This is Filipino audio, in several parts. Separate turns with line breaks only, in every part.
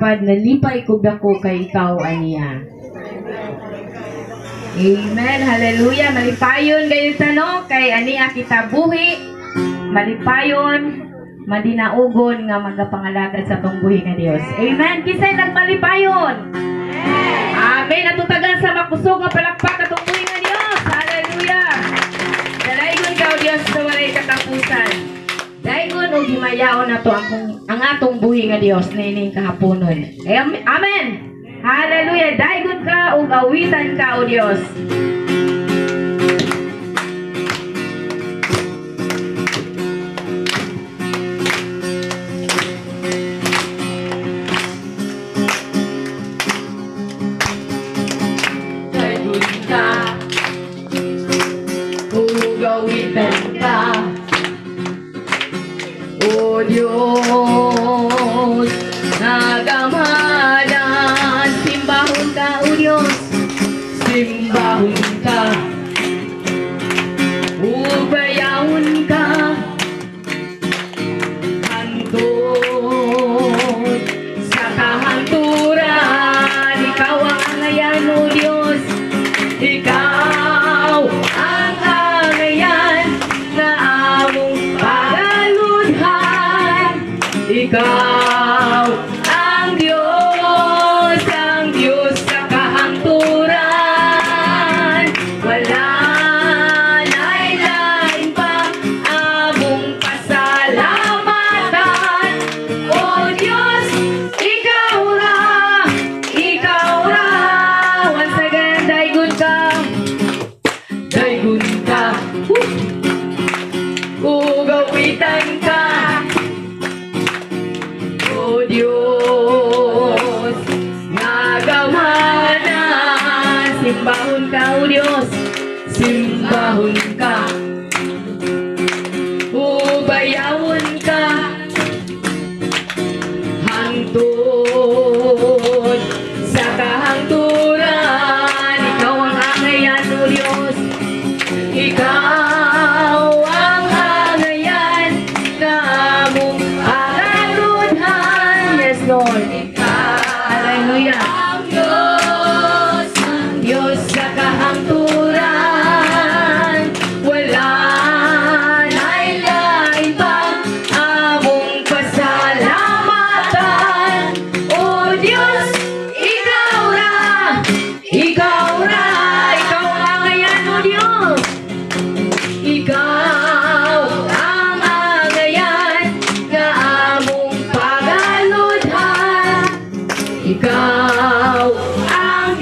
apad nalipay kog dako kay ikaw aniya. Amen. Hallelujah. Malipayon kayo tanong kay aniya kita buhi. Malipayon, madinaugon nga magapangalagad sa tong buhi nga Dios. Amen. Kisay nagmalipayon. Amen. Atutagan sa makusog nga palakpak atong buhi nga Dios. Hallelujah. Dalaygon ka o Dios sa walay katapusan. Daygon o gimayaon na to ang atong buhi nga Dios na ining kahaponon. Amen. Hallelujah. Daygon ka o awitan ka o Dios. Daygon ka o awitan ka o Diyos, nagamahalan, simbahon ka o Diyos, simbahon ka, ubayahon ka, hantod sa kahanturan, ikaw ang angayan o Diyos, ikaw ang angayan na among pagaludhan, ikaw ang Diyos sa kahanturan, wala lain-lain pa among pasalamatan, o Diyos, ikaw ra, once again, daygon ka, ugawitan ka, o Diyos, nagamahalan, simbahon ka o Diyos, simbahon ka, ubayawon ka, hangtod sa kahangturan, ikaw ang angayan o Diyos, ikaw ang angayan na among pagaludhan. Yes, Lord. Hallelujah. Ang Diyos sa kahangturan, wala lain-lain pa among pasalamatan, o Diyos, ikaw ra, ikaw ang angayan o Diyos, ikaw ang angayan na among pagaludhan, ikaw ang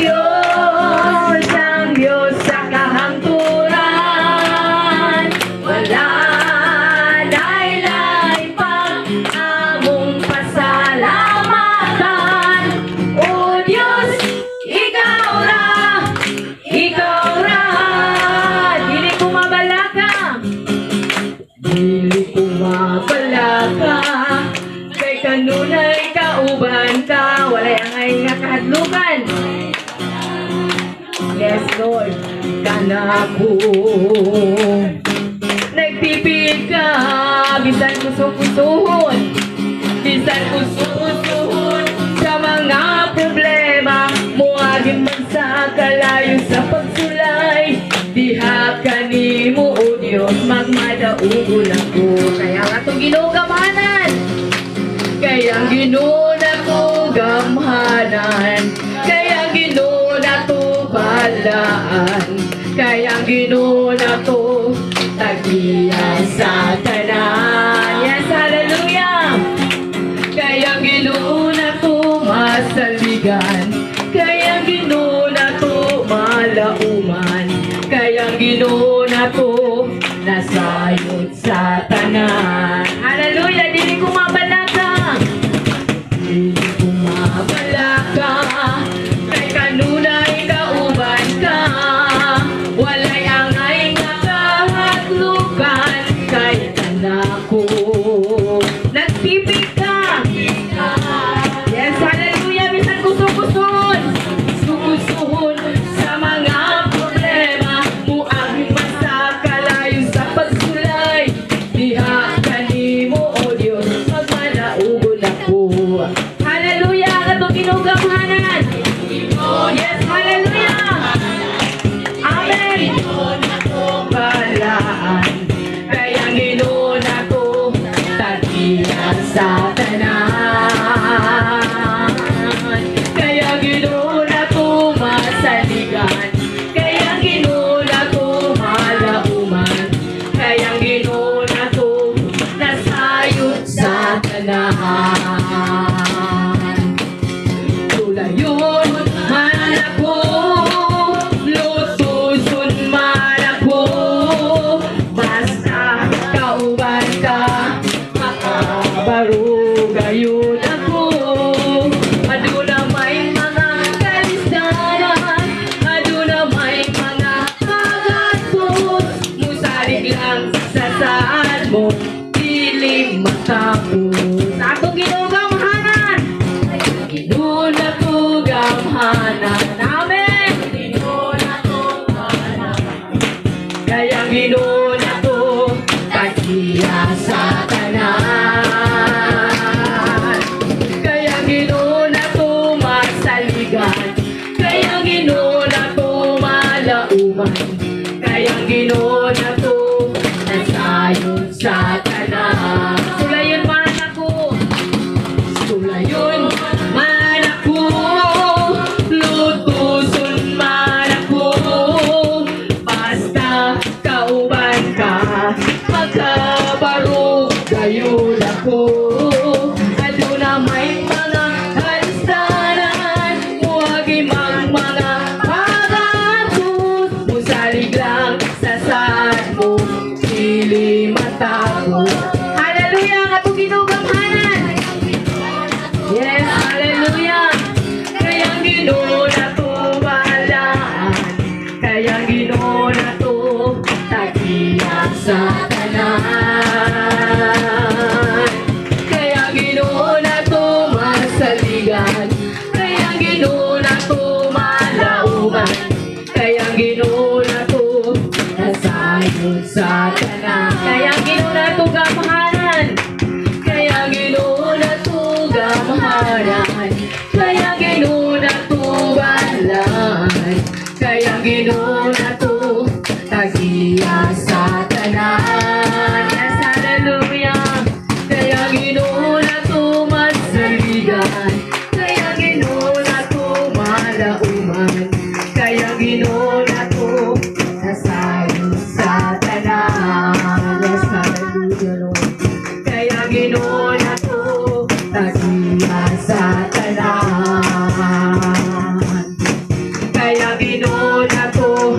Diyos sa kahangturan, wala lain-lain pa among pasalamatan, o Diyos, ikaw ra, dili ko mabalaka, kay kanunay kauban ka, walay angay nga kahadlukan. Yes, Lord, kanako nagtipid ka, bisan kusukusuhon, sa mga problema, muagin man sa kalayo sa pagsulay, diha kanimo o Diyos, magmadaugon ako, kaya nga itong ginugamanan, kaya ginuna ko gamhanan, kaya ginuna to balaan, kaya ginuna to tagiya sa tanan. Yes, hallelujah. Kaya ginuna to masaligan, kaya ginuna to malauman, kaya ginuna to nasayod sa tanan. Hallelujah. Dili ko mabalaka, kay kanunay kauban ka, walay angay nga kahadlukan, kay kanako nagtipid ka. Yes, hallelujah. Bisan kusukusun sa mga problema, muagin man sa kalayo sa pagsulay, diha kanimo gamhanan. Amen. Kaya Ginoo na to tagiya sa tanan. Kaya Ginoo na to masaligan. Kaya Ginoo na to malauman. Kaya Ginoo na to nasayon sa tanan. Sulayon man ako. Sulayon man ako. Lutuson man ako. Basta kauban ka, magkabarog gayon ako. Aduna may mga hansanan, huwag imang mga pagatos. Musalig lang sa saan mo, sili matago. Hallelujah! Nga itong ginugamhanan. Yes, hallelujah! Kayang Ginoo na to bahalaan. Kayang Ginoo na to tagiya sa tanan. Kayang Ginoo na to masaligan. Kayang Ginoo na to malauman. Kayang Ginoo na to nasayon sa tanan. Kayang Ginoo na to gamhanan. Kayang Ginoo na to gamhanan. Kayang Ginoo na to bahalaan. Kayang Ginoo na to tagiya sa tanan. Yes, hallelujah. Kayang Ginoo na to masaligan. Kayang Ginoo na to malauman. Kayang Ginoo na to nasayon sa tanan. Yes, hallelujah, Lord. Kayang Ginoo na to tagiya sa tanan. Kaya Ginoo na to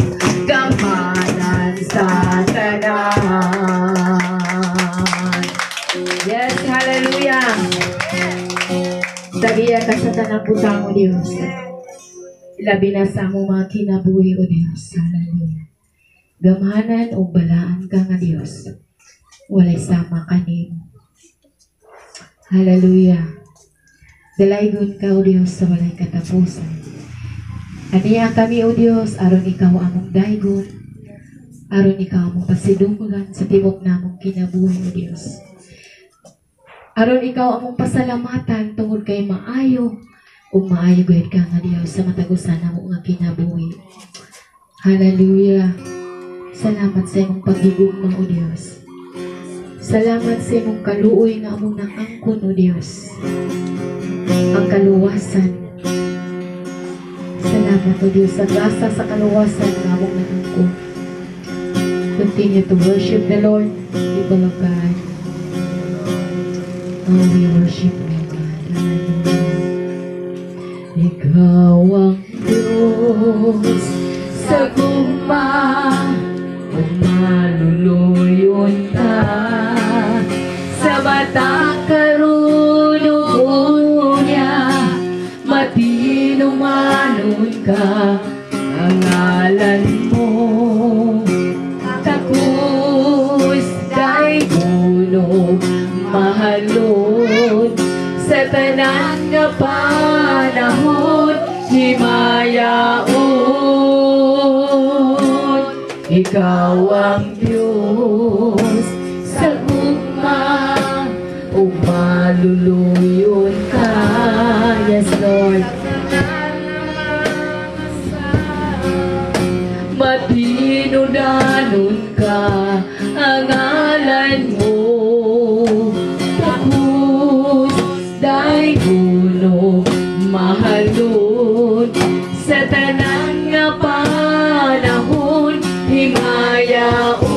gamhanan sa tanan. Yes, hallelujah. Tagiya ka sa tanang putang o Diyos. Labi na sa mo mga kinabuhi o Diyos. Hallelujah. Gamhanan o balaan ka nga Diyos. Walay sama kanin. Hallelujah. Dalaygon ka o Diyos sa walay katapusan. Aniya kami o Diyos, aron ikaw among daygon, aron ikaw among pasidungan sa tibok namong kinabuhi o Diyos. Aron ikaw among pasalamatan tungod kay maayo, o maayo gayud ka nga Diyos sa matagusan namo nga kinabuhi. Hallelujah. Salamat sa imong pagigugma o Diyos. Salamat sa imong kaluoy nga among nakangkon o Diyos. Ang kaluwasan. Salamat o Diyos sa grasa sa kaluwasan nga among nakangkon. Continue to worship the Lord, people of God. Oh, we worship you, God. Hallelujah. Ikaw ang Diyos sa guma, kung maluluyon ka sa bata karunong niya, matino manon ka ang ngalan mo. Takus day guno mahalon sa tanan nga panahon, himayaon. Ikaw ang Diyos sa gugma, o maluluyon ka. Yes, Lord. Matino-danon ka ang ngalan mo. Takus day guno mahalon sa tanan nga panahon, himayaon.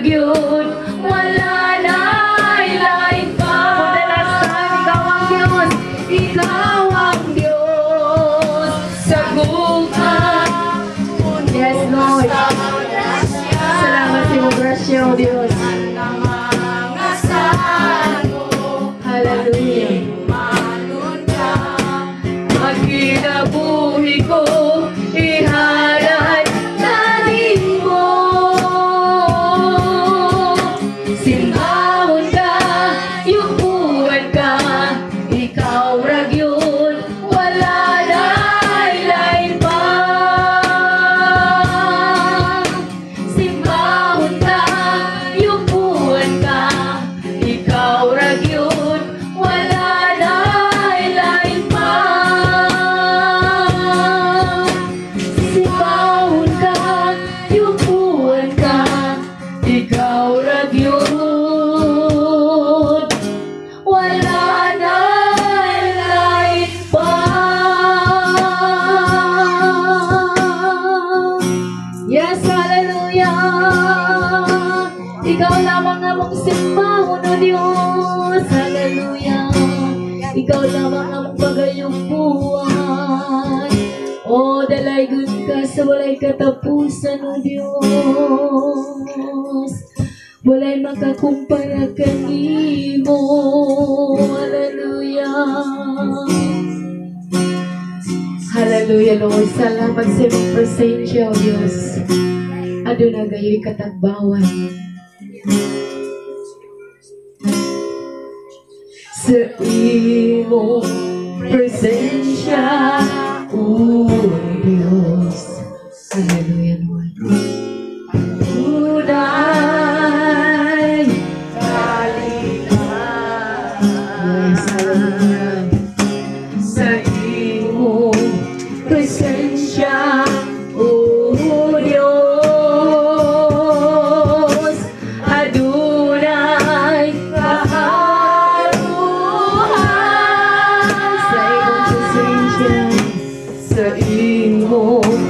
ragyod, wala na lain pa. Madalas ikaw ang Diyos, ikaw ang Diyos. Sagutan. Yes, Lord. Salamat sa iyong grasya, O Diyos. Hallelujah. Ang kinabuhi ko, ihalad natin mo. Simbahon ka, yukuan ka, ikaw ragyod, wala na lain pa. Simbahon ka, yukuan ka, ikaw ragyod, wala na lain pa. Simbahon ka, yukuan ka, ikaw ragyod, wala na lain pa. Yes, hallelujah. Ikaw lamang among simbahon, O Diyos. Hallelujah. Ikaw lamang among pagayupuan. O dalaygon ka sa walay katapusan, O Diyos. Walay makakumpara kanimo. Hallelujah. Hallelujah, Lord. Salamat sa iyong presensya, O Diyos. Aduna gayo'y katagbawan. Sa iyong presensya, O Diyos. Hallelujah, Lord. Tunay kaligayahan. Yes, hallelujah. Sa iyong presensya, O Diyos, adunay kaharuhan. Sa iyong presensya, sa iyong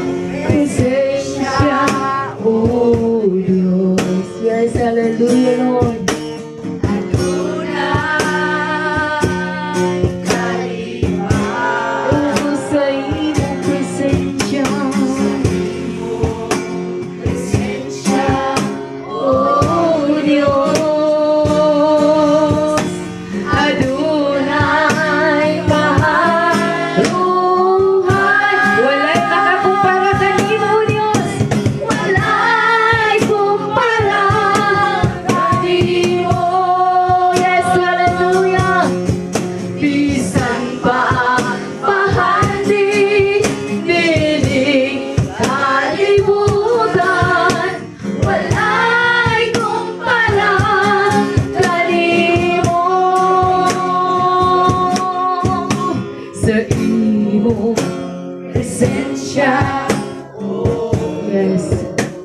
presensya, O Diyos. Yes, hallelujah, Lord. Yes.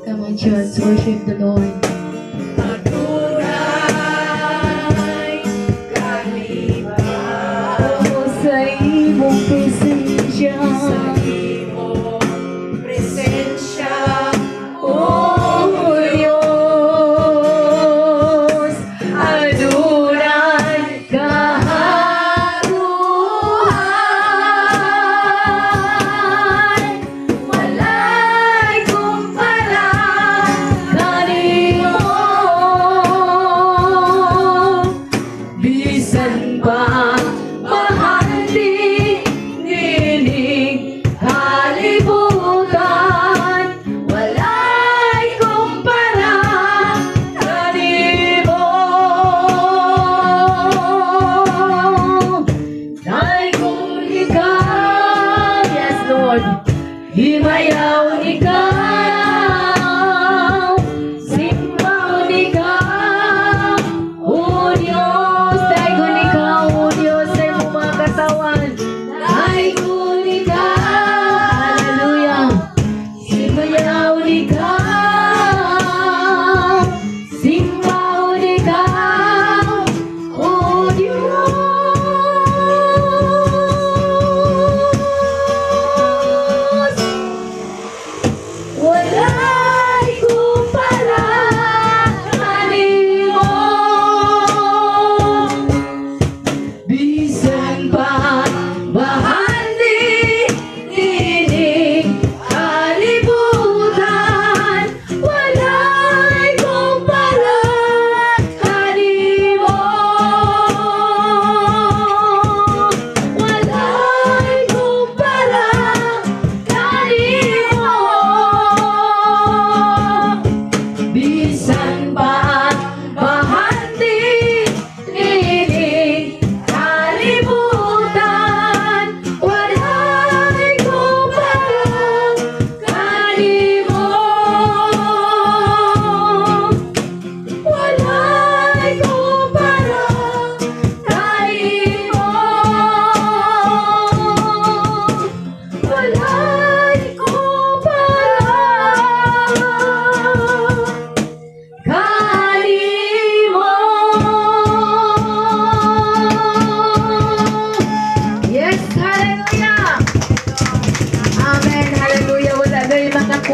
Come on, church, worship the Lord. Oh, sa iyong presensya, oh Diyos, adunay kaharuhan. Walay kumpara kanimo.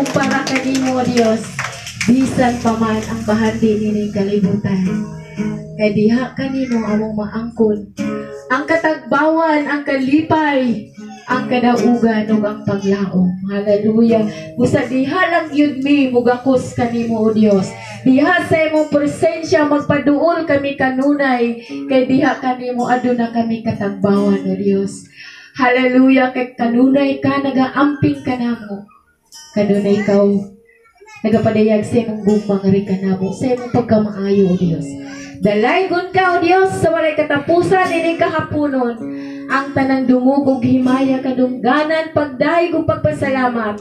ug para kanimo o Dios bisan pa man ang bahandi nining kalibutan. Kay diha kanimo among maangkon ang katagbawan, ang kalipay, ang kadaugan ug ang paglaom. Hallelujah. Busa diha lang yun mi mugakos kanimo o Dios. Diha sa imong presensya magpaduol kami kanunay kay diha kanimo aduna kami katagbawan o Dios. Hallelujah. Kay kanunay ka nagaamping kanamo. Kanunay ikaw nagapadayag sa imong gumang ri kanamo sa imong pagkamaayo o Dios. Dalaygon ka o Dios sa walay katapusan ining kahaponon ang tanang dungog ug himaya kadungganan pagdayeg ug pagpasalamat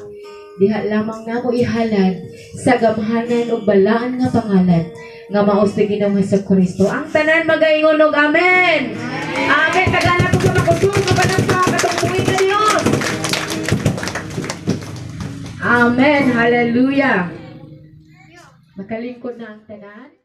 diha lamang namo ihalad sa gamhanan ug balaan nga pangalan nga maos ni Ginoong Hesukristo. Ang tanan magaingon og amen. Amen. Tagala ko sa makusog nga banasa katong buhi ka Dios. Amen. Hallelujah. Makalingkod na ang tanan.